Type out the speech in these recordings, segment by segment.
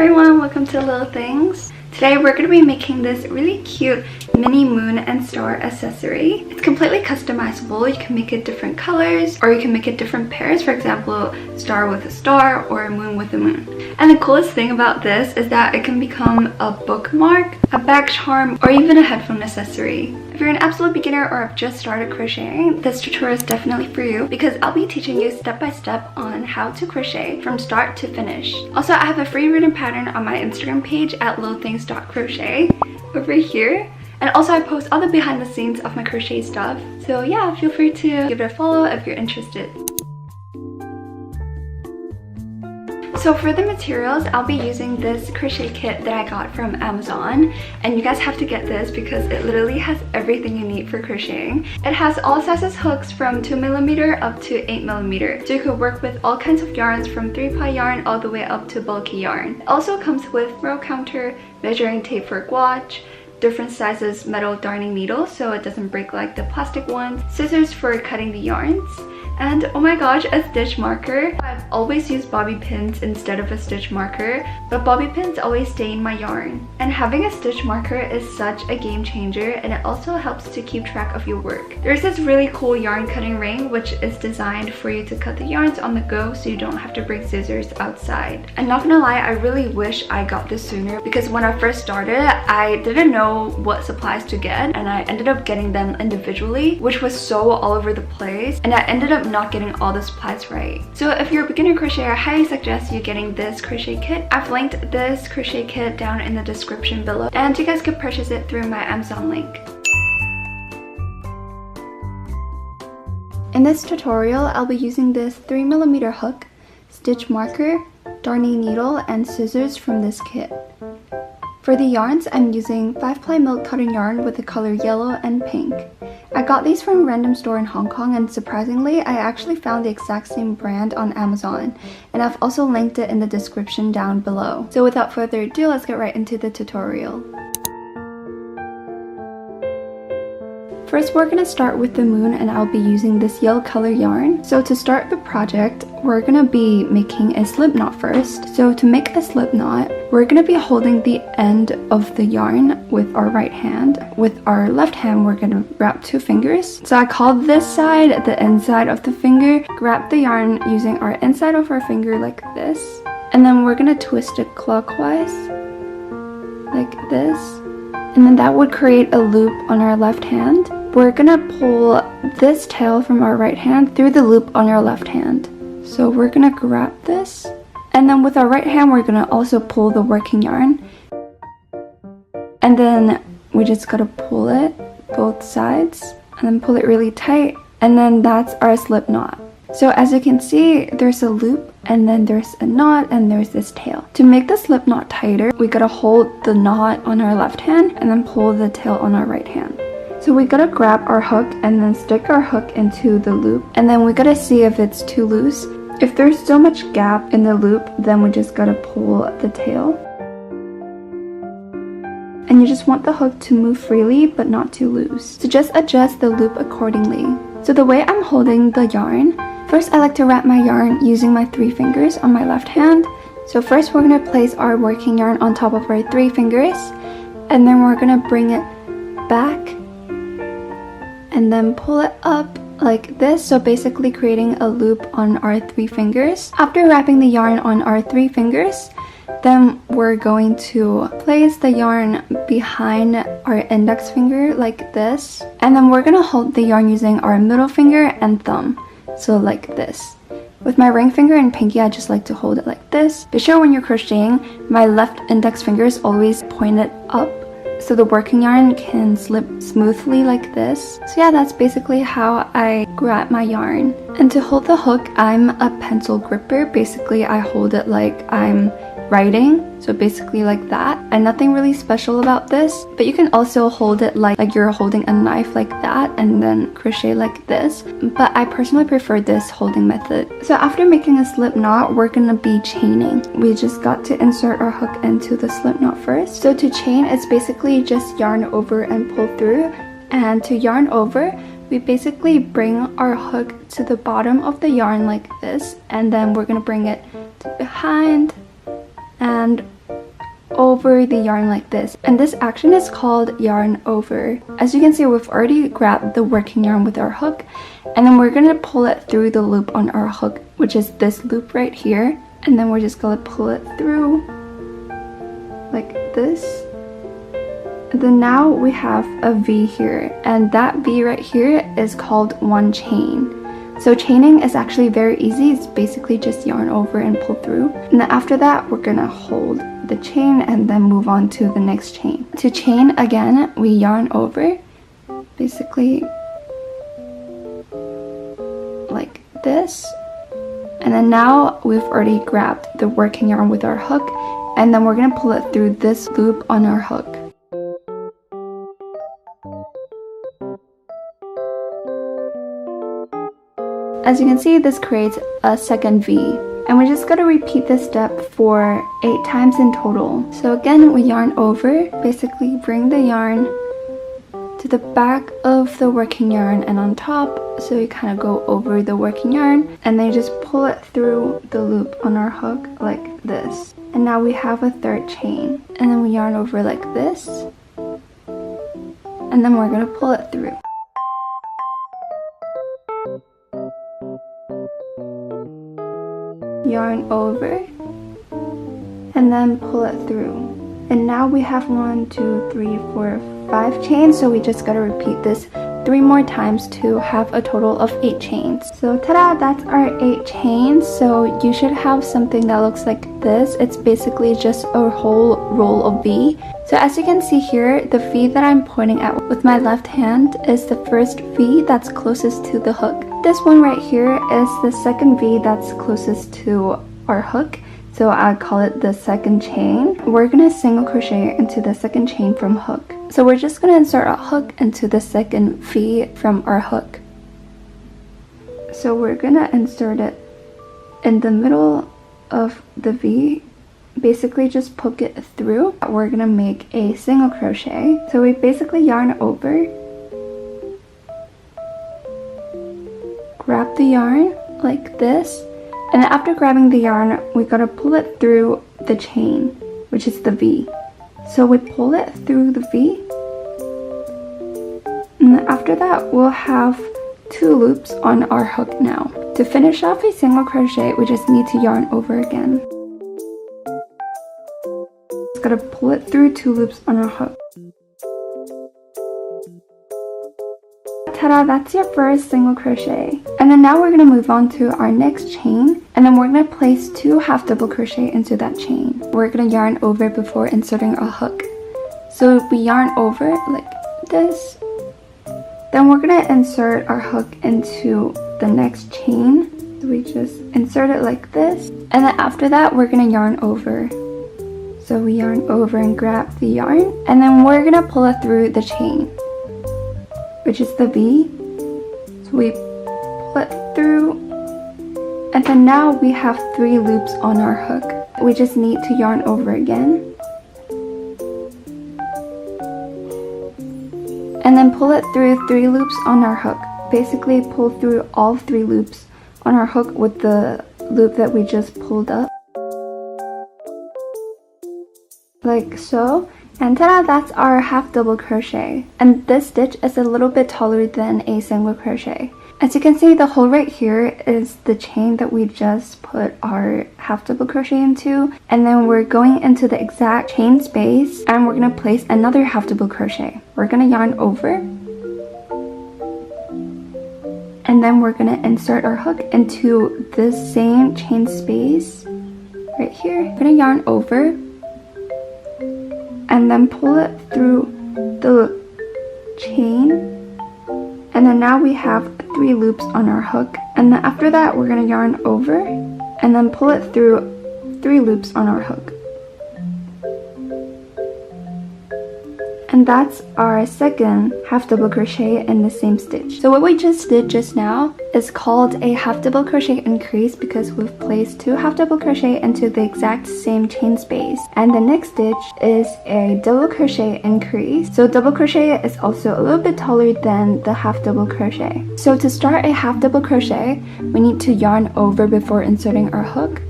everyone, welcome to Little Things. Today we're going to be making this really cute mini moon and star accessory. It's completely customizable. You can make it different colors or you can make it different pairs. For example, star with a star or a moon with a moon. And the coolest thing about this is that it can become a bookmark, a bag charm, or even a headphone accessory. If you're an absolute beginner or have just started crocheting, this tutorial is definitely for you because I'll be teaching you step by step on how to crochet from start to finish. Also, I have a free written pattern on my Instagram page at littlethings.crochet over here. And also I post all the behind the scenes of my crochet stuff. So yeah, feel free to give it a follow if you're interested. So for the materials, I'll be using this crochet kit that I got from Amazon. And you guys have to get this because it literally has everything you need for crocheting. It has all sizes hooks from 2mm up to 8mm. So you could work with all kinds of yarns from 3-ply yarn all the way up to bulky yarn. It also comes with row counter, measuring tape for gouache, different sizes metal darning needles so it doesn't break like the plastic ones, scissors for cutting the yarns, and oh my gosh, a stitch marker. I've always used bobby pins instead of a stitch marker, but bobby pins always stain my yarn. And having a stitch marker is such a game changer, and it also helps to keep track of your work. There's this really cool yarn cutting ring which is designed for you to cut the yarns on the go so you don't have to bring scissors outside. I'm not gonna lie, I really wish I got this sooner because when I first started, I didn't know what supplies to get and I ended up getting them individually, which was so all over the place, and I ended up not getting all the supplies right. So if you're a beginner crocheter, I highly suggest you getting this crochet kit. I've linked this crochet kit down in the description below and you guys can purchase it through my Amazon link. In this tutorial, I'll be using this 3mm hook, stitch marker, darning needle, and scissors from this kit. For the yarns, I'm using 5-ply milk cotton yarn with the color yellow and pink. I got these from a random store in Hong Kong, and surprisingly, I actually found the exact same brand on Amazon, and I've also linked it in the description down below. So without further ado, let's get right into the tutorial. First, we're gonna start with the moon, and I'll be using this yellow color yarn. So to start the project, we're gonna be making a slip knot first. So to make a slip knot, we're gonna be holding the end of the yarn with our right hand. With our left hand, we're gonna wrap 2 fingers. So I call this side the inside of the finger. Grab the yarn using our inside of our finger like this. And then we're gonna twist it clockwise, like this. And then that would create a loop on our left hand. We're gonna pull this tail from our right hand through the loop on our left hand. So we're gonna grab this, and then with our right hand we're gonna also pull the working yarn, and then we just gotta pull it both sides and then pull it really tight, and then that's our slip knot. So as you can see, there's a loop and then there's a knot and there's this tail. To make the slip knot tighter, we gotta hold the knot on our left hand and then pull the tail on our right hand. So we gotta grab our hook and then stick our hook into the loop, and then we gotta see if it's too loose. If there's so much gap in the loop, then we just gotta pull the tail. And you just want the hook to move freely but not too loose. So just adjust the loop accordingly. So the way I'm holding the yarn, first I like to wrap my yarn using my 3 fingers on my left hand. So first we're gonna place our working yarn on top of our 3 fingers, and then we're gonna bring it back and then pull it up like this, so basically creating a loop on our 3 fingers. After wrapping the yarn on our 3 fingers, then we're going to place the yarn behind our index finger like this, and then we're gonna hold the yarn using our middle finger and thumb, so like this. With my ring finger and pinky, I just like to hold it like this. Be sure when you're crocheting, my left index finger is always pointed up so the working yarn can slip smoothly like this. So yeah, that's basically how I grab my yarn. And to hold the hook, I'm a pencil gripper. Basically, I hold it like I'm writing, so basically like that. And nothing really special about this, but you can also hold it like you're holding a knife like that and then crochet like this, but I personally prefer this holding method. So after making a slip knot, we're gonna be chaining. We just got to insert our hook into the slip knot first. So to chain, it's basically just yarn over and pull through, and to yarn over, we basically bring our hook to the bottom of the yarn like this, and then we're gonna bring it to behind and over the yarn like this, and this action is called yarn over. As you can see, we've already grabbed the working yarn with our hook, and then we're gonna pull it through the loop on our hook, which is this loop right here, and then we're just gonna pull it through like this. And then now we have a V here, and that V right here is called one chain. So chaining is actually very easy. It's basically just yarn over and pull through. And then after that, we're gonna hold the chain and then move on to the next chain. To chain again, we yarn over, basically like this. And then now we've already grabbed the working yarn with our hook, and then we're gonna pull it through this loop on our hook. As you can see, this creates a second V, and we just gotta repeat this step for 8 times in total. So again, we yarn over, basically bring the yarn to the back of the working yarn and on top, so you kind of go over the working yarn, and then you just pull it through the loop on our hook like this. And now we have a third chain, and then we yarn over like this, and then we're gonna pull it through. Yarn over and then pull it through, and now we have 1, 2, 3, 4, 5 chains, so we just gotta repeat this 3 more times to have a total of 8 chains. So ta-da, that's our 8 chains. So you should have something that looks like this. It's basically just a whole roll of V. So as you can see here, the V that I'm pointing at with my left hand is the first V that's closest to the hook. This one right here is the second V that's closest to our hook, so I call it the second chain. We're gonna single crochet into the second chain from hook. So we're just gonna insert a hook into the second V from our hook. So we're gonna insert it in the middle of the V, basically just poke it through. We're gonna make a single crochet. So we basically yarn over, grab the yarn like this, and then after grabbing the yarn, we gotta pull it through the chain, which is the V. So we pull it through the V, and then after that, we'll have 2 loops on our hook now. To finish off a single crochet, we just need to yarn over again. Just gotta pull it through 2 loops on our hook. Ta-da, that's your first single crochet. And then now we're gonna move on to our next chain, and then we're gonna place 2 half double crochet into that chain. We're gonna yarn over before inserting our hook. So we yarn over like this, then we're gonna insert our hook into the next chain. So we just insert it like this, and then after that we're gonna yarn over. So we yarn over and grab the yarn, and then we're gonna pull it through the chain, which is the V. So we pull it through, and then now we have 3 loops on our hook. We just need to yarn over again, and then pull it through 3 loops on our hook. Basically pull through all 3 loops on our hook with the loop that we just pulled up, like so. And ta-da, that's our half double crochet. And this stitch is a little bit taller than a single crochet. As you can see, the hole right here is the chain that we just put our half double crochet into, and then we're going into the exact chain space, and we're gonna place another half double crochet. We're gonna yarn over, and then we're gonna insert our hook into this same chain space right here. We're gonna yarn over and then pull it through the chain, and then now we have 3 loops on our hook. And then after that, we're gonna yarn over and then pull it through 3 loops on our hook. And that's our second half double crochet in the same stitch. So what we just did just now is called a half double crochet increase, because we've placed 2 half double crochet into the exact same chain space. And the next stitch is a double crochet increase. So double crochet is also a little bit taller than the half double crochet. So to start a half double crochet, we need to yarn over before inserting our hook.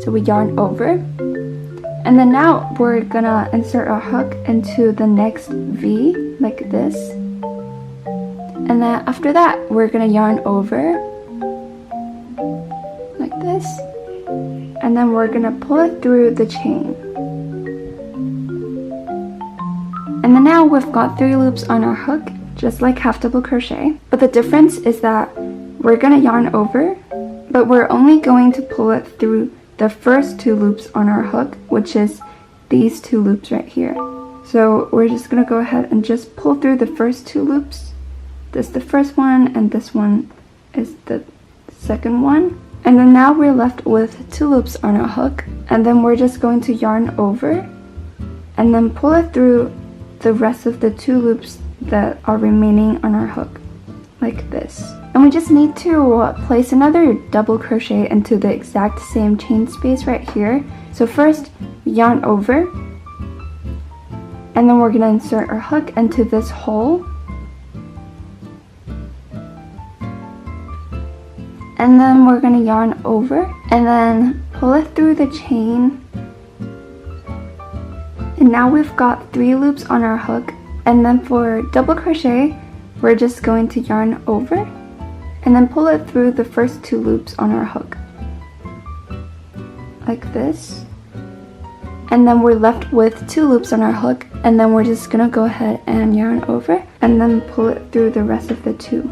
So we yarn over, And then now we're gonna insert our hook into the next V like this. And then after that, we're gonna yarn over like this. And then we're gonna pull it through the chain. And then now we've got 3 loops on our hook, just like half double crochet. But the difference is that we're gonna yarn over, but we're only going to pull it through the first 2 loops on our hook, which is these 2 loops right here. So we're just gonna go ahead and just pull through the first 2 loops. This is the first one, and this one is the second one. And then now we're left with 2 loops on our hook, and then we're just going to yarn over and then pull it through the rest of the 2 loops that are remaining on our hook, like this. And we just need to place another double crochet into the exact same chain space right here. So first, yarn over, and then we're gonna insert our hook into this hole. And then we're gonna yarn over, and then pull it through the chain. And now we've got 3 loops on our hook. And then for double crochet, we're just going to yarn over and then pull it through the first 2 loops on our hook, like this. And then we're left with 2 loops on our hook, and then we're just gonna go ahead and yarn over and then pull it through the rest of the 2.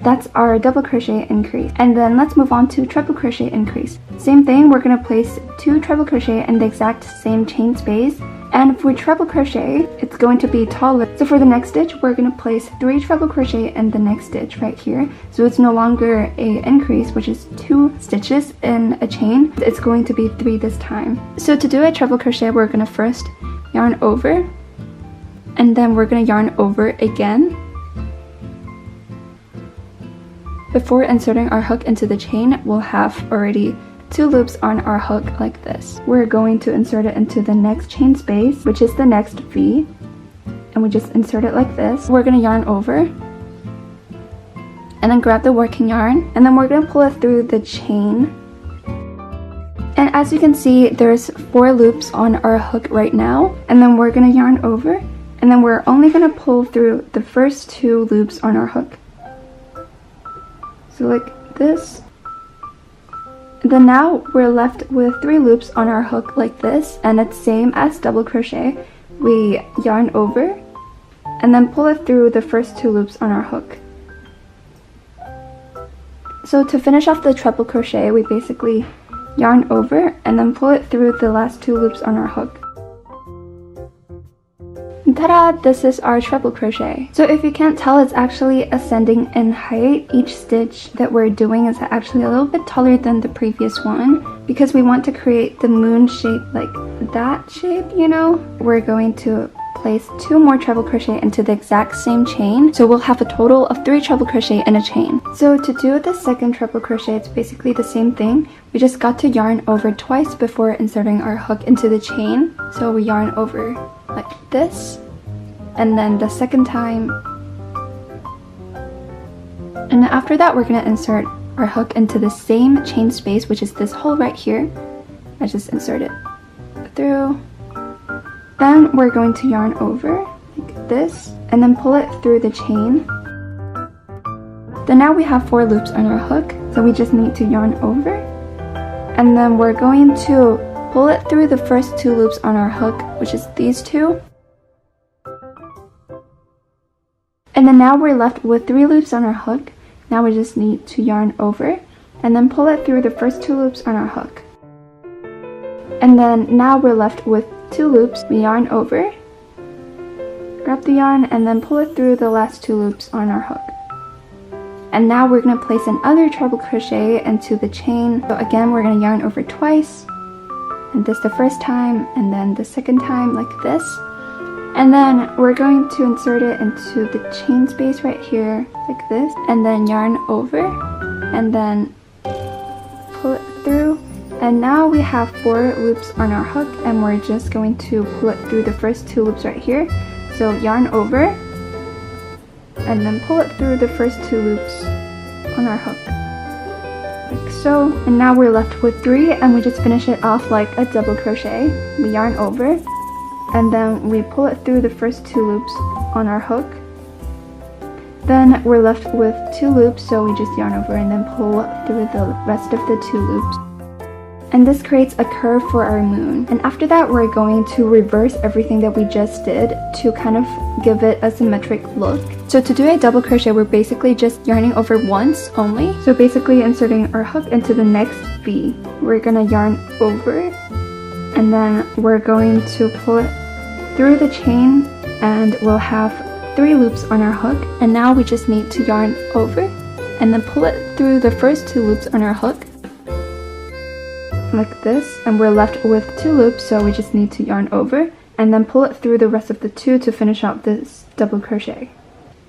That's our double crochet increase. And then let's move on to treble crochet increase. Same thing, we're gonna place 2 treble crochet in the exact same chain space. And for treble crochet, it's going to be taller. So for the next stitch, we're gonna place 3 treble crochet in the next stitch right here. So it's no longer a increase, which is 2 stitches in a chain. It's going to be 3 this time. So to do a treble crochet, we're gonna first yarn over, and then we're gonna yarn over again. Before inserting our hook into the chain, we'll have already 2 loops on our hook like this. We're going to insert it into the next chain space, which is the next V, and we just insert it like this. We're gonna yarn over, and then grab the working yarn, and then we're gonna pull it through the chain. And as you can see, there's 4 loops on our hook right now, and then we're gonna yarn over, and then we're only gonna pull through the first 2 loops on our hook. So like this. Then now we're left with 3 loops on our hook like this, and it's same as double crochet. We yarn over and then pull it through the first 2 loops on our hook. So to finish off the treble crochet, we basically yarn over and then pull it through the last 2 loops on our hook. And ta-da! This is our treble crochet. So if you can't tell, it's actually ascending in height. Each stitch that we're doing is actually a little bit taller than the previous one because we want to create the moon shape, like that shape, you know? We're going to place 2 more treble crochet into the exact same chain, so we'll have a total of 3 treble crochet in a chain. So to do the second treble crochet, it's basically the same thing. We just got to yarn over twice before inserting our hook into the chain. So we yarn over like this, and then the second time, and then after that we're going to insert our hook into the same chain space, which is this hole right here. I just insert it through. Then we're going to yarn over like this and then pull it through the chain. Then now we have 4 loops on our hook, so we just need to yarn over, and then we're going to pull it through the first 2 loops on our hook, which is these 2. And then now we're left with 3 loops on our hook. Now we just need to yarn over and then pull it through the first 2 loops on our hook. And then now we're left with 2 loops. We yarn over, grab the yarn, and then pull it through the last 2 loops on our hook. And now we're going to place another treble crochet into the chain. So again, we're going to yarn over twice, and this the first time, and then the second time like this. And then we're going to insert it into the chain space right here like this, and then yarn over and then pull it through. And now we have 4 loops on our hook, and we're just going to pull it through the first 2 loops right here. So yarn over and then pull it through the first 2 loops on our hook like so. And now we're left with 3, and we just finish it off like a double crochet. We yarn over, and then we pull it through the first 2 loops on our hook. Then we're left with 2 loops, so we just yarn over and then pull through the rest of the 2 loops. And this creates a curve for our moon. And after that, we're going to reverse everything that we just did to kind of give it a symmetric look. So to do a double crochet, we're basically just yarning over once only. So basically inserting our hook into the next V. We're gonna yarn over, and then we're going to pull it through the chain, and we'll have 3 loops on our hook. And now we just need to yarn over and then pull it through the first 2 loops on our hook, like this, and we're left with 2 loops, so we just need to yarn over and then pull it through the rest of the 2 to finish out this double crochet.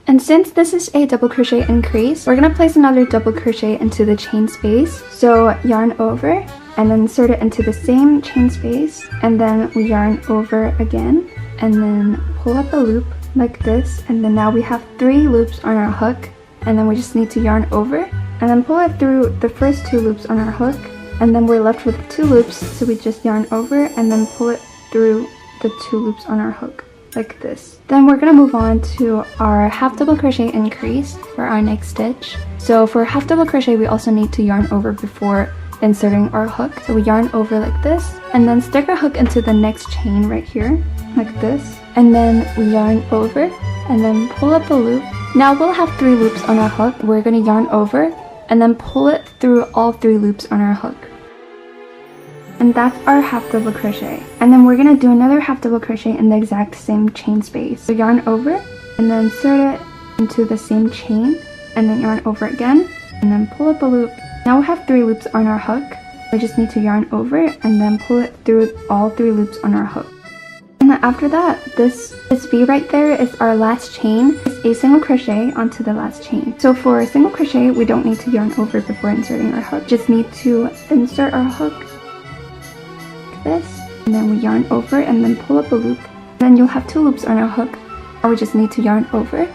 And since this is a double crochet increase, we're gonna place another double crochet into the chain space. So yarn over and then insert it into the same chain space, and then we yarn over again and then pull up a loop like this, and then now we have 3 loops on our hook, and then we just need to yarn over and then pull it through the first 2 loops on our hook. And then we're left with 2 loops, so we just yarn over and then pull it through the 2 loops on our hook, like this. Then we're gonna move on to our half double crochet increase for our next stitch. So for half double crochet, we also need to yarn over before inserting our hook. So we yarn over like this, and then stick our hook into the next chain right here, like this. And then we yarn over and then pull up a loop. Now we'll have 3 loops on our hook. We're gonna yarn over and then pull it through all 3 loops on our hook. And that's our half double crochet. And then we're gonna do another half double crochet in the exact same chain space. So yarn over and then insert it into the same chain, and then yarn over again and then pull up a loop. Now we have 3 loops on our hook. We just need to yarn over and then pull it through all 3 loops on our hook. And then after that, this V right there is our last chain. It's a single crochet onto the last chain. So for a single crochet, we don't need to yarn over before inserting our hook. Just need to insert our hook like this, and then we yarn over and then pull up a loop. Then you'll have 2 loops on our hook, or we just need to yarn over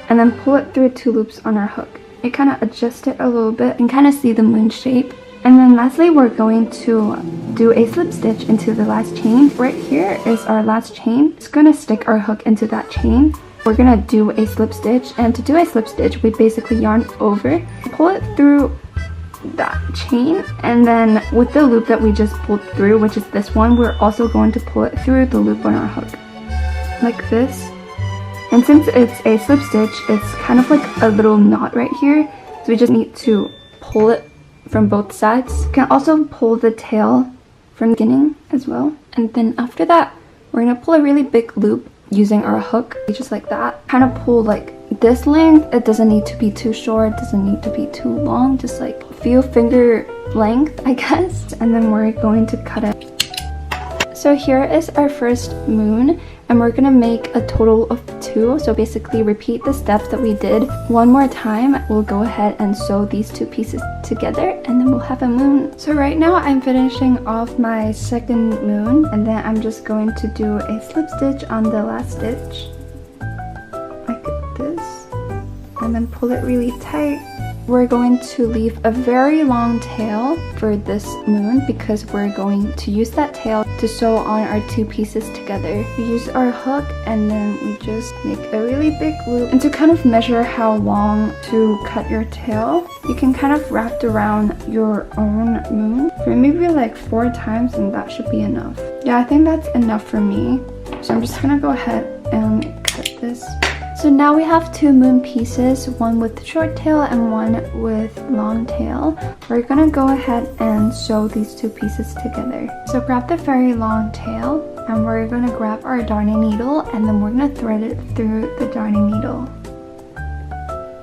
and then pull it through 2 loops on our hook. You kind of adjust it a little bit and kind of see the moon shape. And then lastly, we're going to do a slip stitch into the last chain. Right here is our last chain. It's gonna stick our hook into that chain. We're gonna do a slip stitch, and to do a slip stitch, we basically yarn over, pull it through that chain, and then with the loop that we just pulled through, which is this one, we're also going to pull it through the loop on our hook, like this. And since it's a slip stitch, it's kind of like a little knot right here, so we just need to pull it from both sides. You can also pull the tail from the beginning as well. And then after that, we're gonna pull a really big loop using our hook, just like that. Kind of pull like this length. It doesn't need to be too short, it doesn't need to be too long, just like a few finger length, I guess. And then we're going to cut it. So here is our first moon, and we're gonna make a total of 2. So basically repeat the steps that we did one more time. We'll go ahead and sew these 2 pieces together, and then we'll have a moon. So right now I'm finishing off my second moon, and then I'm just going to do a slip stitch on the last stitch, like this, and then pull it really tight. We're going to leave a very long tail for this moon because we're going to use that tail to sew on our 2 pieces together. We use our hook and then we just make a really big loop. And to kind of measure how long to cut your tail, you can kind of wrap around your own moon for maybe like 4 times, and that should be enough. Yeah, I think that's enough for me. So I'm just gonna go ahead and cut this. So now we have 2 moon pieces, one with short tail and one with long tail. We're gonna go ahead and sew these 2 pieces together. So grab the very long tail, and we're gonna grab our darning needle, and then we're gonna thread it through the darning needle.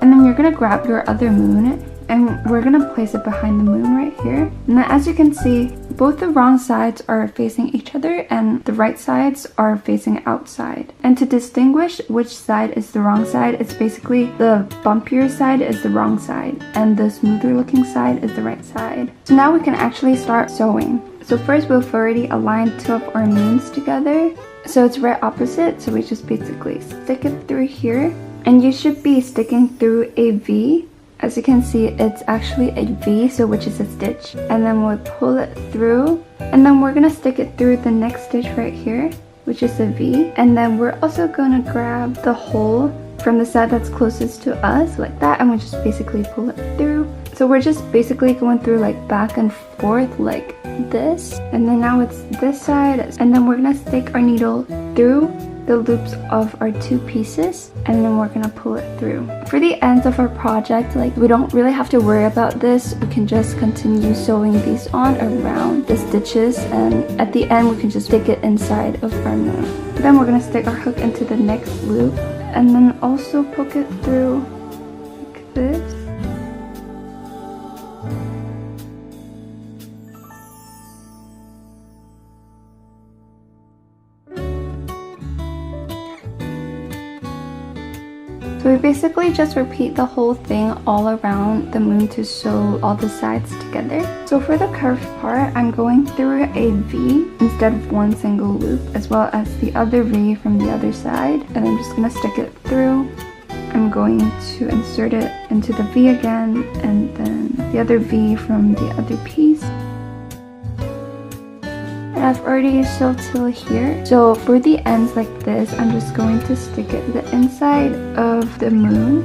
And then you're gonna grab your other moon, and we're gonna place it behind the moon right here. And then as you can see, both the wrong sides are facing each other and the right sides are facing outside. And to distinguish which side is the wrong side, it's basically the bumpier side is the wrong side and the smoother looking side is the right side. So now we can actually start sewing. So first we've already aligned 2 of our moons together. So it's right opposite, so we just basically stick it through here. And you should be sticking through a V as you can see, it's actually a V, so which is a stitch. And then we'll pull it through, and then we're gonna stick it through the next stitch right here, which is a V. And then we're also gonna grab the hole from the side that's closest to us, like that, and we just basically pull it through. So we're just basically going through like back and forth like this. And then now it's this side, and then we're gonna stick our needle through the loops of our two pieces, and then we're gonna pull it through. For the ends of our project, like, we don't really have to worry about this. We can just continue sewing these on around the stitches, and at the end we can just stick it inside of our moon. Then we're gonna stick our hook into the next loop, and then also poke it through like this. So we basically just repeat the whole thing all around the moon to sew all the sides together. So for the curved part, I'm going through a V instead of one single loop, as well as the other V from the other side. And I'm just gonna stick it through. I'm going to insert it into the V again, and then the other V from the other piece. I've already sewed till here. So for the ends like this, I'm just going to stick it to the inside of the moon.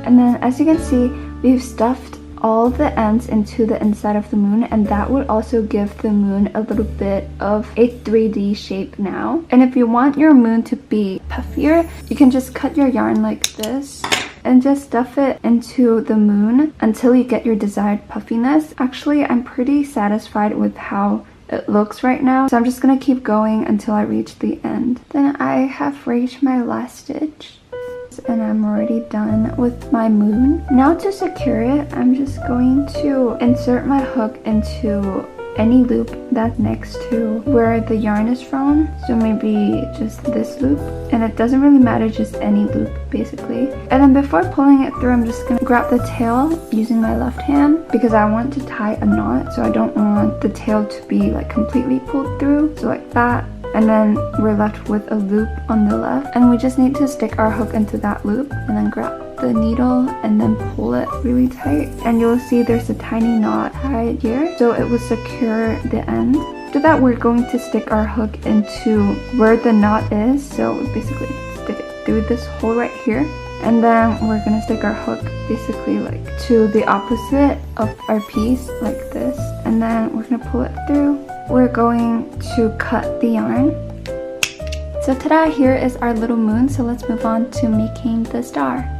And then as you can see, we've stuffed all the ends into the inside of the moon, and that would also give the moon a little bit of a 3D shape now. And if you want your moon to be puffier, you can just cut your yarn like this and just stuff it into the moon until you get your desired puffiness. Actually, I'm pretty satisfied with how it looks right now, so I'm just gonna keep going until I reach the end. Then I have reached my last stitch, and I'm already done with my moon. Now to secure it, I'm just going to insert my hook into any loop that's next to where the yarn is from. So maybe just this loop, and it doesn't really matter, just any loop basically. And then before pulling it through, I'm just gonna grab the tail using my left hand because I want to tie a knot, so I don't want the tail to be like completely pulled through, so like that. And then we're left with a loop on the left, and we just need to stick our hook into that loop and then grab the needle and then pull it really tight, and you'll see there's a tiny knot tied here, so it will secure the end. After that, we're going to stick our hook into where the knot is, so basically stick it through this hole right here, and then we're gonna stick our hook basically like to the opposite of our piece like this, and then we're gonna pull it through. We're going to cut the yarn. So ta-da, here is our little moon. So let's move on to making the star.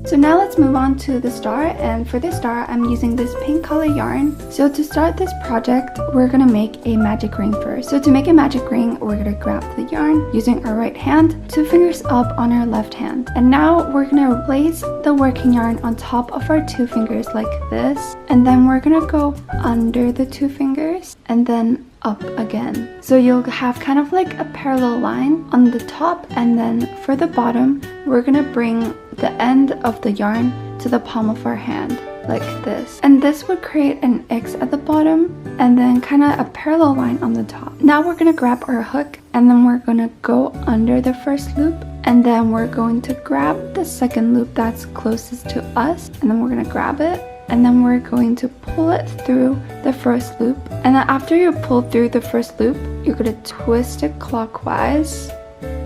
So now let's move on to the star, and for the star I'm using this pink color yarn. So to start this project, we're gonna make a magic ring first. So to make a magic ring, we're gonna grab the yarn using our right hand, 2 fingers up on our left hand. And now we're gonna place the working yarn on top of our 2 fingers like this, and then we're gonna go under the 2 fingers and then up again. So you'll have kind of like a parallel line on the top, and then for the bottom, we're gonna bring the end of the yarn to the palm of our hand like this, and this would create an X at the bottom and then kind of a parallel line on the top. Now we're gonna grab our hook, and then we're gonna go under the first loop, and then we're going to grab the second loop that's closest to us, and then we're gonna grab it, and then we're going to pull it through the first loop. And then after you pull through the first loop, you're gonna twist it clockwise,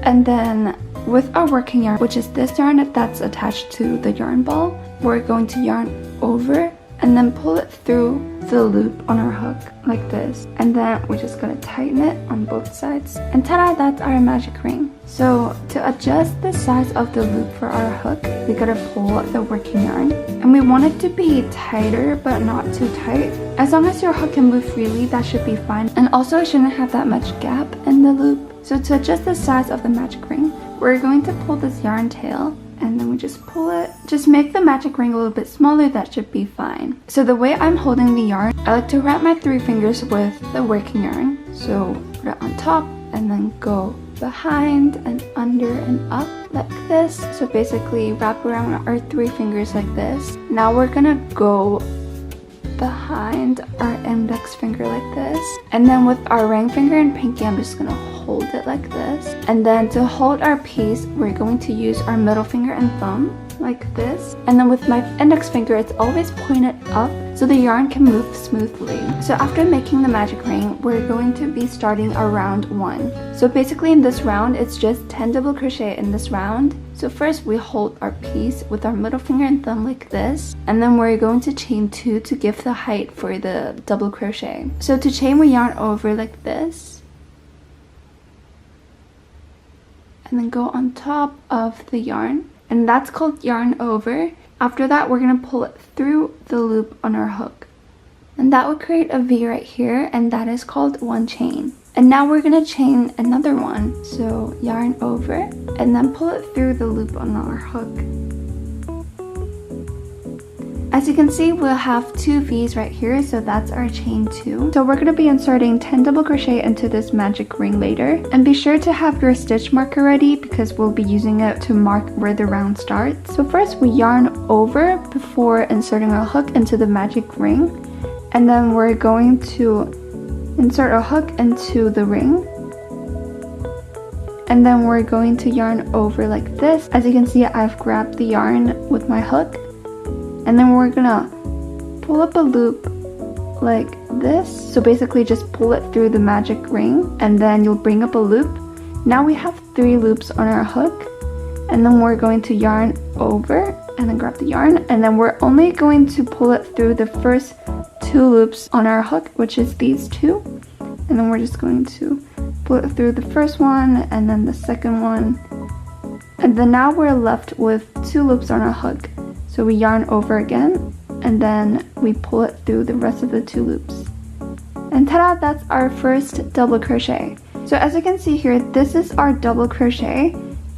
and then with our working yarn, which is this yarn that's attached to the yarn ball, we're going to yarn over and then pull it through the loop on our hook like this, and then we're just gonna tighten it on both sides, and ta-da, that's our magic ring. So to adjust the size of the loop for our hook, we gotta pull the working yarn, and we want it to be tighter but not too tight. As long as your hook can move freely, that should be fine, and also it shouldn't have that much gap in the loop. So to adjust the size of the magic ring, we're going to pull this yarn tail, and then we just pull it. Just make the magic ring a little bit smaller, that should be fine. So the way I'm holding the yarn, I like to wrap my 3 fingers with the working yarn. So put it on top and then go behind and under and up like this. So basically wrap around our 3 fingers like this. Now we're gonna go behind our index finger like this, and then with our ring finger and pinky, I'm just gonna hold it like this. And then to hold our piece, we're going to use our middle finger and thumb like this. And then with my index finger, it's always pointed up so the yarn can move smoothly. So after making the magic ring, we're going to be starting our round 1. So basically in this round, it's just 10 double crochet in this round. So first we hold our piece with our middle finger and thumb like this, and then we're going to chain 2 to give the height for the double crochet. So to chain, we yarn over like this, and then go on top of the yarn, and that's called yarn over. After that, we're going to pull it through the loop on our hook, and that will create a V right here, and that is called 1 chain. And now we're going to chain another one, so yarn over and then pull it through the loop on our hook. As you can see, we'll have 2 V's right here, so that's our chain 2. So we're going to be inserting 10 double crochet into this magic ring later. And be sure to have your stitch marker ready because we'll be using it to mark where the round starts. So first we yarn over before inserting our hook into the magic ring. And then we're going to insert a hook into the ring, and then we're going to yarn over like this. As you can see, I've grabbed the yarn with my hook, and then we're gonna pull up a loop like this. So basically just pull it through the magic ring, and then you'll bring up a loop. Now we have 3 loops on our hook, and then we're going to yarn over and then grab the yarn, and then we're only going to pull it through the first 2 loops on our hook, which is these 2, and then we're just going to pull it through the first one and then the second one, and then now we're left with 2 loops on our hook. So we yarn over again, and then we pull it through the rest of the 2 loops, and ta-da, that's our first double crochet. So as you can see here, this is our double crochet,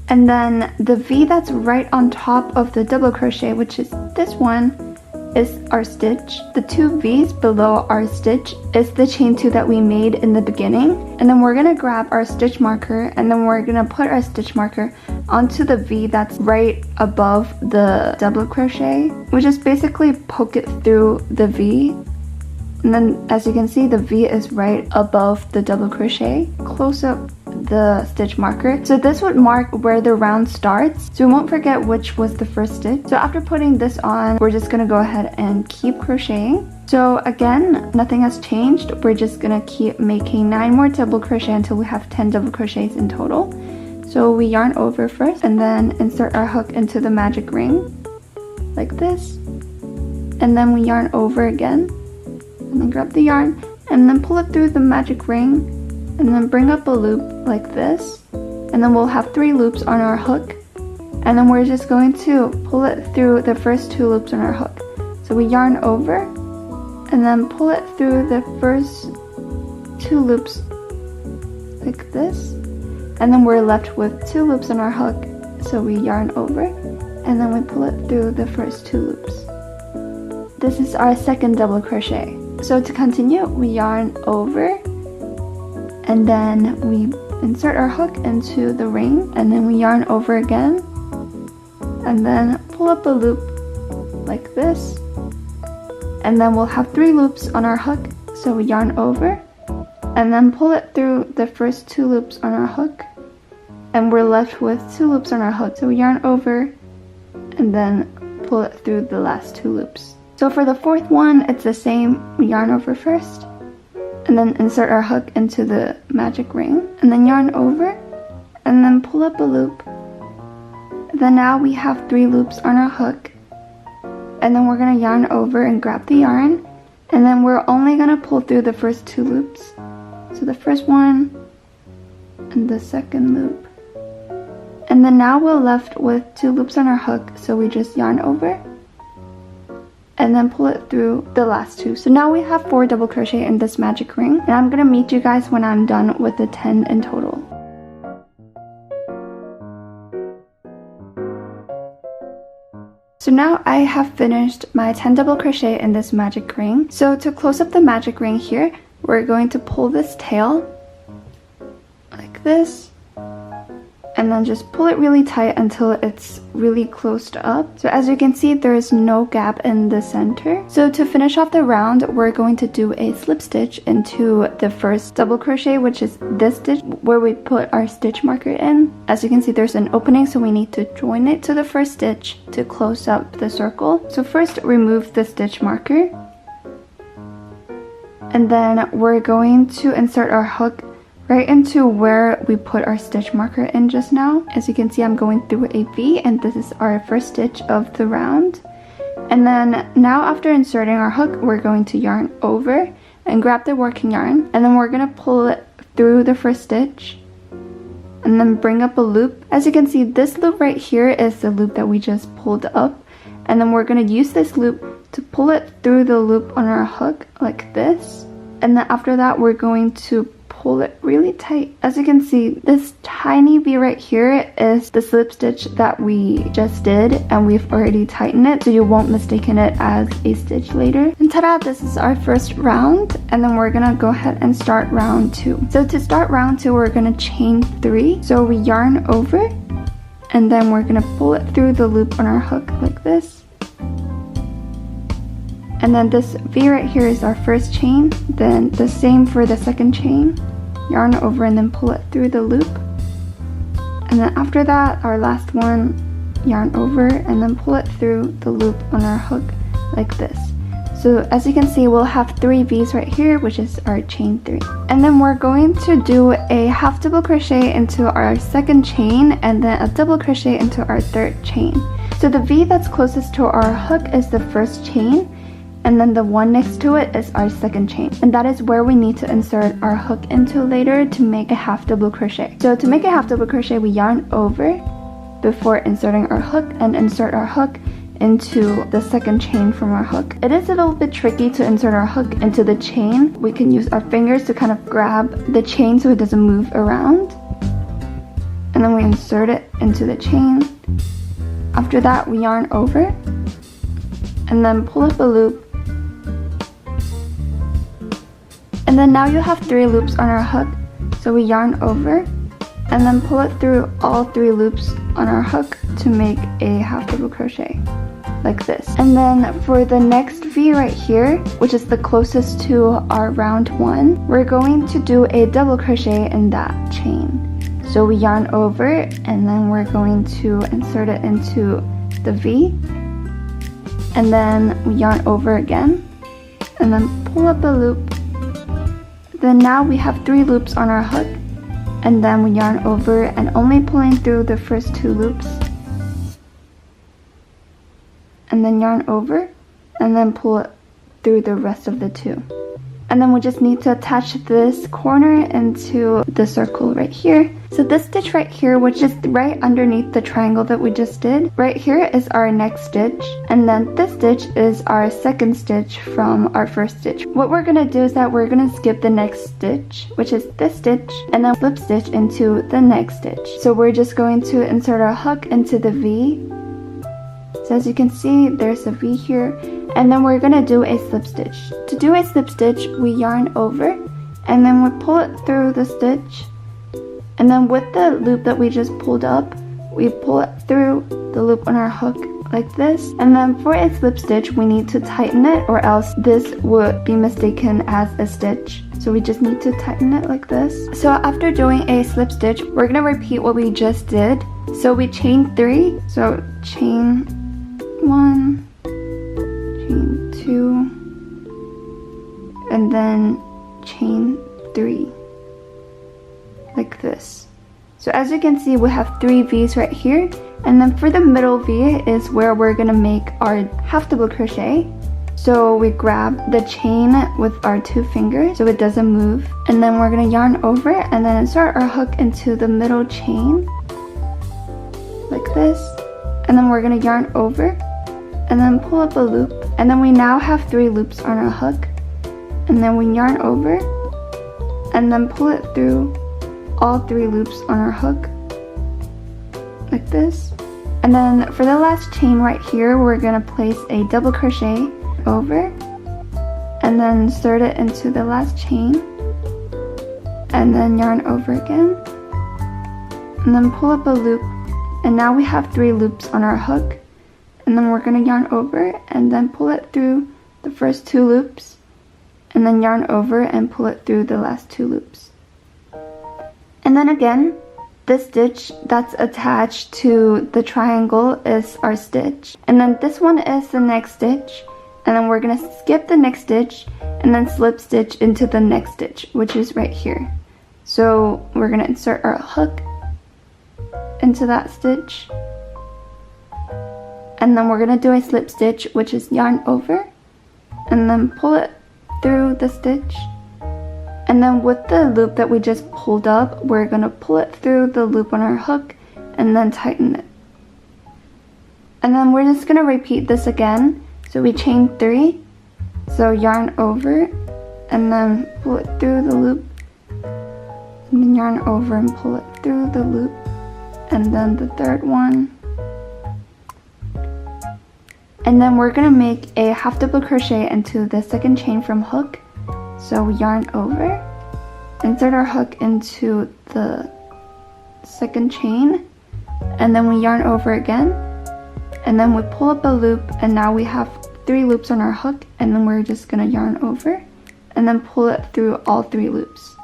and then the V that's right on top of the double crochet, which is this one, is our stitch. The 2 V's below our stitch is the chain 2 that we made in the beginning. And then we're gonna grab our stitch marker, and then we're gonna put our stitch marker onto the V that's right above the double crochet. We just basically poke it through the V, and then as you can see, the V is right above the double crochet. Close up the stitch marker, so this would mark where the round starts, so we won't forget which was the first stitch. So after putting this on, we're just gonna go ahead and keep crocheting. So again, nothing has changed. We're just gonna keep making 9 more double crochet until we have 10 double crochets in total. So we yarn over first, and then insert our hook into the magic ring like this, and then we yarn over again, and then grab the yarn and then pull it through the magic ring, and then bring up a loop like this, and then we'll have 3 loops on our hook, and then we're just going to pull it through the first 2 loops on our hook. So we yarn over and then pull it through the first 2 loops like this, and then we're left with 2 loops on our hook. So we yarn over and then we pull it through the first 2 loops. This is our second double crochet. So to continue, we yarn over, and then we insert our hook into the ring, and then we yarn over again, and then pull up a loop like this, and then we'll have 3 loops on our hook. So we yarn over and then pull it through the first 2 loops on our hook, and we're left with 2 loops on our hook. So we yarn over and then pull it through the last 2 loops. So for the 4th one, it's the same. We yarn over first, and then insert our hook into the magic ring, and then yarn over, and then pull up a loop. Then now we have 3 loops on our hook, and then we're gonna yarn over and grab the yarn, and then we're only gonna pull through the first 2 loops. So the first one, and the second loop. And then now we're left with 2 loops on our hook, so we just yarn over, and then pull it through the last 2. So now we have 4 double crochet in this magic ring, and I'm gonna meet you guys when I'm done with the 10 in total. So now I have finished my 10 double crochet in this magic ring. So to close up the magic ring here, we're going to pull this tail like this, and then just pull it really tight until it's really closed up. So as you can see, there is no gap in the center. So to finish off the round, we're going to do a slip stitch into the first double crochet, which is this stitch where we put our stitch marker in. As you can see, there's an opening, so we need to join it to the first stitch to close up the circle. So first remove the stitch marker, and then we're going to insert our hook right into where we put our stitch marker in just now. As you can see, I'm going through a V, and this is our first stitch of the round. And then now after inserting our hook, we're going to yarn over and grab the working yarn, and then we're gonna pull it through the first stitch and then bring up a loop. As you can see, this loop right here is the loop that we just pulled up, and then we're gonna use this loop to pull it through the loop on our hook like this. And then after that, we're going to pull it really tight. As you can see, this tiny V right here is the slip stitch that we just did, and we've already tightened it, so you won't mistaken it as a stitch later. And ta-da, this is our first round, and then we're gonna go ahead and start round 2. So to start round 2, we're gonna chain 3. So we yarn over, and then we're gonna pull it through the loop on our hook like this. And then this V right here is our first chain. Then the same for the second chain. Yarn over and then pull it through the loop. And then after that, our last one, yarn over and then pull it through the loop on our hook like this. So as you can see, we'll have 3 V's right here, which is our chain 3. And then we're going to do a half double crochet into our second chain, and then a double crochet into our third chain. So the V that's closest to our hook is the first chain, and then the one next to it is our second chain, and that is where we need to insert our hook into later to make a half double crochet. So to make a half double crochet, we yarn over before inserting our hook and insert our hook into the second chain from our hook. It is a little bit tricky to insert our hook into the chain. We can use our fingers to kind of grab the chain so it doesn't move around, and then we insert it into the chain. After that, we yarn over and then pull up a loop. And then now you have 3 loops on our hook, so we yarn over and then pull it through all 3 loops on our hook to make a half double crochet like this. And then for the next V right here, which is the closest to our round 1, we're going to do a double crochet in that chain. So we yarn over and then we're going to insert it into the V, and then we yarn over again and then pull up a loop. Then now we have 3 loops on our hook, and then we yarn over and only pulling through the first 2 loops, and then yarn over and then pull it through the rest of the 2. And then we just need to attach this corner into the circle right here. So this stitch right here, which is right underneath the triangle that we just did, right here is our next stitch, and then this stitch is our second stitch from our first stitch. What we're gonna do is that we're gonna skip the next stitch, which is this stitch, and then slip stitch into the next stitch. So we're just going to insert our hook into the V. So as you can see, there's a V here, and then we're gonna do a slip stitch. To do a slip stitch, we yarn over and then we pull it through the stitch, and then with the loop that we just pulled up, we pull it through the loop on our hook like this. And then for a slip stitch, we need to tighten it, or else this would be mistaken as a stitch. So we just need to tighten it like this. So after doing a slip stitch, we're gonna repeat what we just did. So we chain 3, so chain 1, chain 2, and then chain 3 like this. So as you can see, we have 3 V's right here, and then for the middle V is where we're gonna make our half double crochet. So we grab the chain with our 2 fingers so it doesn't move, and then we're gonna yarn over and then insert our hook into the middle chain like this, and then we're gonna yarn over and then pull up a loop, and then we now have 3 loops on our hook, and then we yarn over and then pull it through all 3 loops on our hook like this. And then for the last chain right here, we're gonna place a double crochet over and then insert it into the last chain, and then yarn over again and then pull up a loop, and now we have 3 loops on our hook. And then we're going to yarn over and then pull it through the first 2 loops, and then yarn over and pull it through the last 2 loops. And then again, this stitch that's attached to the triangle is our stitch, and then this one is the next stitch, and then we're going to skip the next stitch and then slip stitch into the next stitch, which is right here. So we're going to insert our hook into that stitch, and then we're going to do a slip stitch, which is yarn over and then pull it through the stitch. And then with the loop that we just pulled up, we're going to pull it through the loop on our hook and then tighten it. And then we're just going to repeat this again. So we chain 3, so yarn over and then pull it through the loop, and then yarn over and pull it through the loop, and then the third one. And then we're going to make a half double crochet into the second chain from hook. So we yarn over, insert our hook into the second chain, and then we yarn over again, and then we pull up a loop, and now we have 3 loops on our hook, and then we're just going to yarn over and then pull it through all 3 loops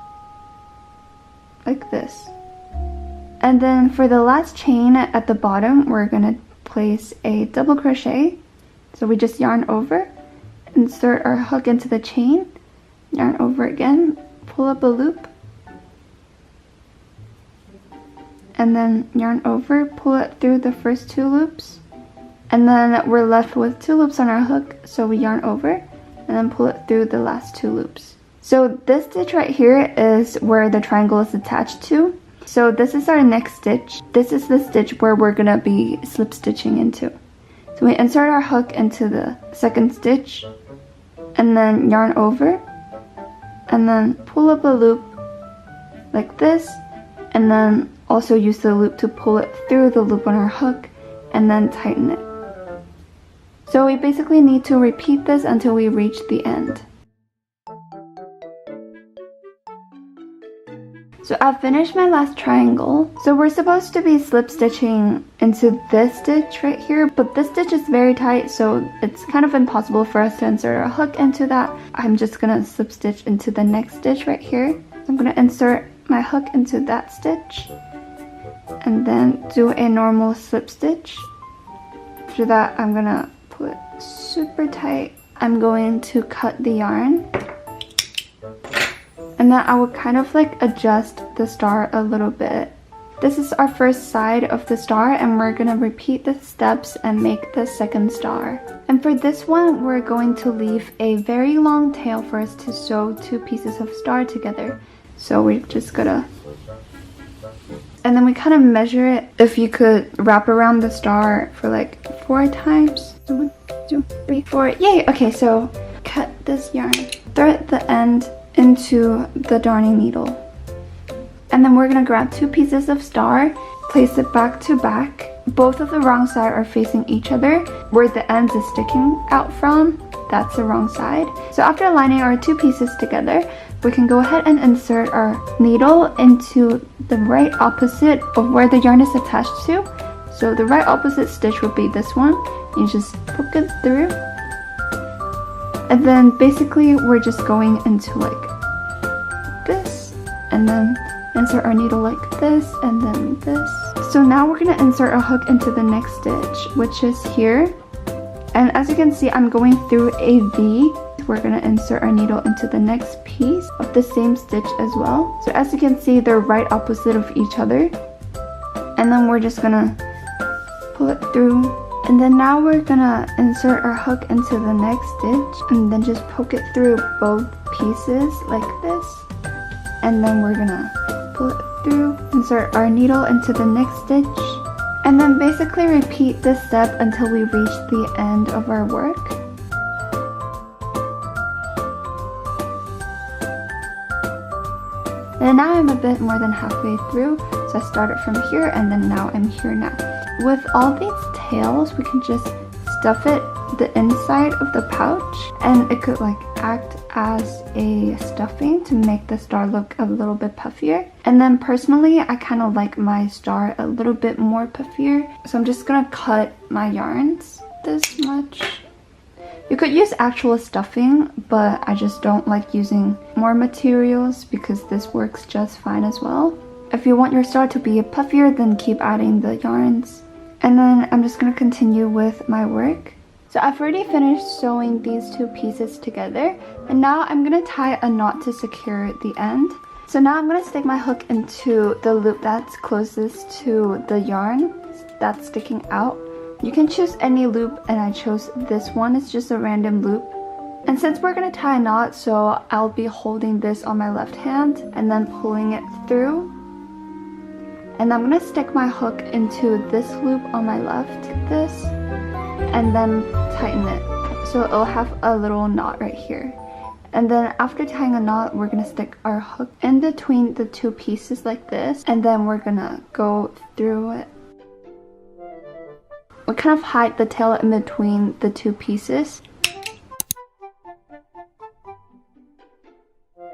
like this. And then for the last chain at the bottom, we're going to place a double crochet. So we just yarn over, insert our hook into the chain, yarn over again, pull up a loop, and then yarn over, pull it through the first 2 loops, and then we're left with 2 loops on our hook, so we yarn over and then pull it through the last 2 loops. So this stitch right here is where the triangle is attached to. So this is our next stitch. This is the stitch where we're gonna be slip stitching into. So we insert our hook into the second stitch, and then yarn over, and then pull up a loop like this, and then also use the loop to pull it through the loop on our hook, and then tighten it. So we basically need to repeat this until we reach the end. So I've finished my last triangle. So we're supposed to be slip stitching into this stitch right here, but this stitch is very tight, so it's kind of impossible for us to insert our hook into that. I'm just gonna slip stitch into the next stitch right here. I'm gonna insert my hook into that stitch and then do a normal slip stitch. After that, I'm gonna pull it super tight. I'm going to cut the yarn, and then I will kind of like adjust the star a little bit. This is our first side of the star, and we're gonna repeat the steps and make the second star. And for this one, we're going to leave a very long tail for us to sew 2 pieces of star together. So we're just gonna, and then we kind of measure it. If you could wrap around the star for like 4 times. 1, 2, 3, 4. Yay! Okay, so cut this yarn, thread the end into the darning needle, and then we're gonna grab 2 pieces of star, place it back to back. Both of the wrong side are facing each other. Where the ends is sticking out from, that's the wrong side. So after aligning our 2 pieces together, we can go ahead and insert our needle into the right opposite of where the yarn is attached to. So the right opposite stitch would be this one. You just poke it through, and then basically we're just going into like this, and then insert our needle like this, and then this. So now we're gonna insert a hook into the next stitch, which is here. And as you can see, I'm going through a V. We're gonna insert our needle into the next piece of the same stitch as well. So as you can see, they're right opposite of each other. And then we're just gonna pull it through. And then now we're gonna insert our hook into the next stitch, and then just poke it through both pieces like this. And then we're gonna pull it through, insert our needle into the next stitch, and then basically repeat this step until we reach the end of our work. And now I'm a bit more than halfway through, so I started from here, and then now I'm here now. With all these tails, we can just stuff it the inside of the pouch, and it could like act as a stuffing to make the star look a little bit puffier. And then personally, I kind of like my star a little bit more puffier. So I'm just gonna cut my yarns this much. You could use actual stuffing, but I just don't like using more materials because this works just fine as well. If you want your star to be puffier, then keep adding the yarns. And then I'm just gonna continue with my work. So I've already finished sewing these two pieces together, and now I'm gonna tie a knot to secure the end. So now I'm gonna stick my hook into the loop that's closest to the yarn that's sticking out. You can choose any loop, and I chose this one. It's just a random loop. And since we're gonna tie a knot, so I'll be holding this on my left hand and then pulling it through. And I'm gonna stick my hook into this loop on my left, like this, and then tighten it. So it'll have a little knot right here. And then after tying a knot, we're gonna stick our hook in between the two pieces like this, and then we're gonna go through it. We kind of hide the tail in between the two pieces.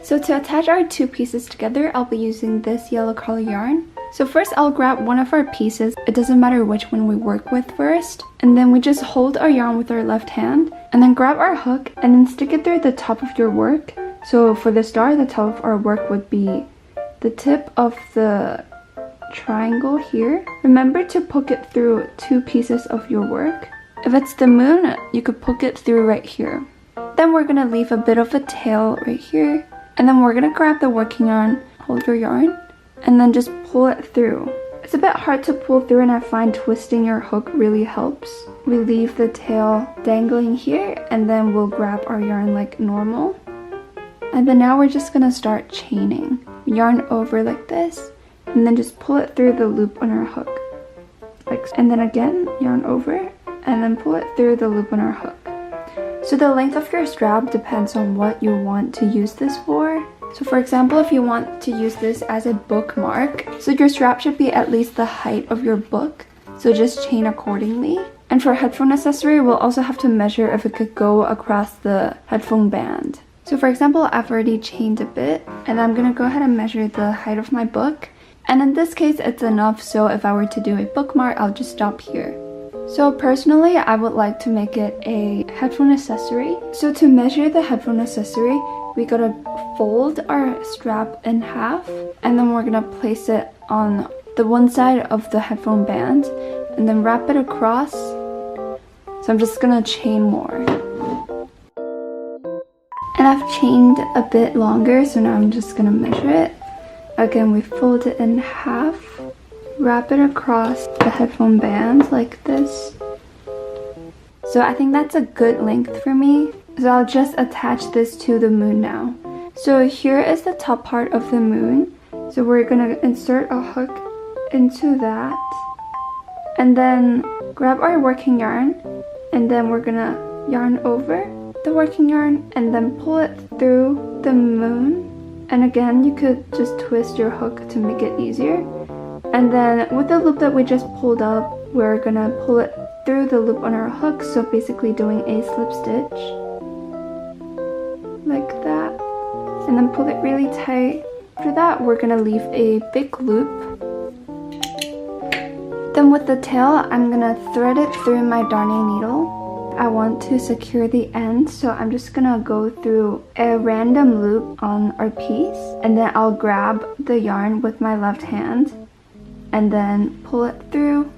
So to attach our two pieces together, I'll be using this yellow color yarn. So first I'll grab one of our pieces, it doesn't matter which one we work with first, and then we just hold our yarn with our left hand, and then grab our hook and then stick it through the top of your work. So for the star, the top of our work would be the tip of the triangle here. Remember to poke it through two pieces of your work. If it's the moon, you could poke it through right here. Then we're gonna leave a bit of a tail right here, and then we're gonna grab the working yarn, hold your yarn, and then just pull it through. It's a bit hard to pull through, and I find twisting your hook really helps. We leave the tail dangling here, and then we'll grab our yarn like normal. And then now we're just gonna start chaining. Yarn over like this, and then just pull it through the loop on our hook. And then again, yarn over, and then pull it through the loop on our hook. So the length of your strap depends on what you want to use this for. So for example, if you want to use this as a bookmark, so your strap should be at least the height of your book. So just chain accordingly. And for headphone accessory, we'll also have to measure if it could go across the headphone band. So for example, I've already chained a bit, and I'm gonna go ahead and measure the height of my book. And in this case, it's enough, so if I were to do a bookmark, I'll just stop here. So personally, I would like to make it a headphone accessory. So to measure the headphone accessory, we gotta fold our strap in half, and then we're gonna place it on the one side of the headphone band, and then wrap it across. So I'm just gonna chain more. And I've chained a bit longer, so now I'm just gonna measure it. Again, we fold it in half, wrap it across the headphone band like this. So I think that's a good length for me. So I'll just attach this to the moon now. So here is the top part of the moon. So we're gonna insert a hook into that, and then grab our working yarn, and then we're gonna yarn over the working yarn and then pull it through the moon. And again, you could just twist your hook to make it easier. And then with the loop that we just pulled up, we're gonna pull it through the loop on our hook, so basically doing a slip stitch like that, and then pull it really tight. After that, we're gonna leave a big loop. Then with the tail, I'm gonna thread it through my darning needle. I want to secure the end, so I'm just gonna go through a random loop on our piece, and then I'll grab the yarn with my left hand and then pull it through,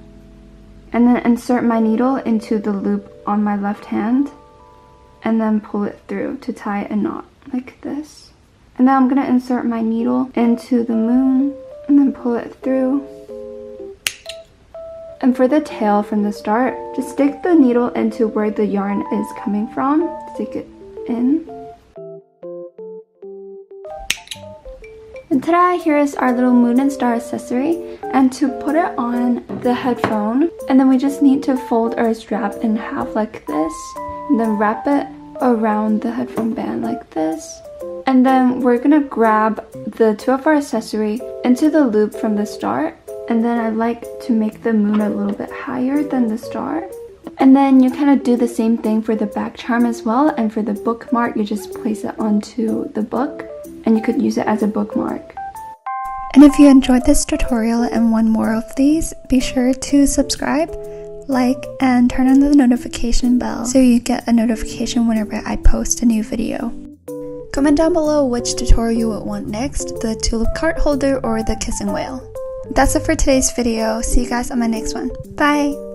and then insert my needle into the loop on my left hand, and then pull it through to tie a knot like this. And then I'm gonna insert my needle into the moon and then pull it through. And for the tail from the start, just stick the needle into where the yarn is coming from, stick it in. And ta-da, here is our little moon and star accessory. And to put it on the headphone, and then we just need to fold our strap in half like this, and then wrap it around the headphone band like this. And then we're gonna grab the two of our accessory into the loop from the start. And then I like to make the moon a little bit higher than the star. And then you kind of do the same thing for the back charm as well, and for the bookmark you just place it onto the book and you could use it as a bookmark. And if you enjoyed this tutorial and want more of these, be sure to subscribe, like, and turn on the notification bell so you get a notification whenever I post a new video. Comment down below which tutorial you would want next, the tulip card holder or the kissing whale. That's it for today's video. See you guys on my next one. Bye!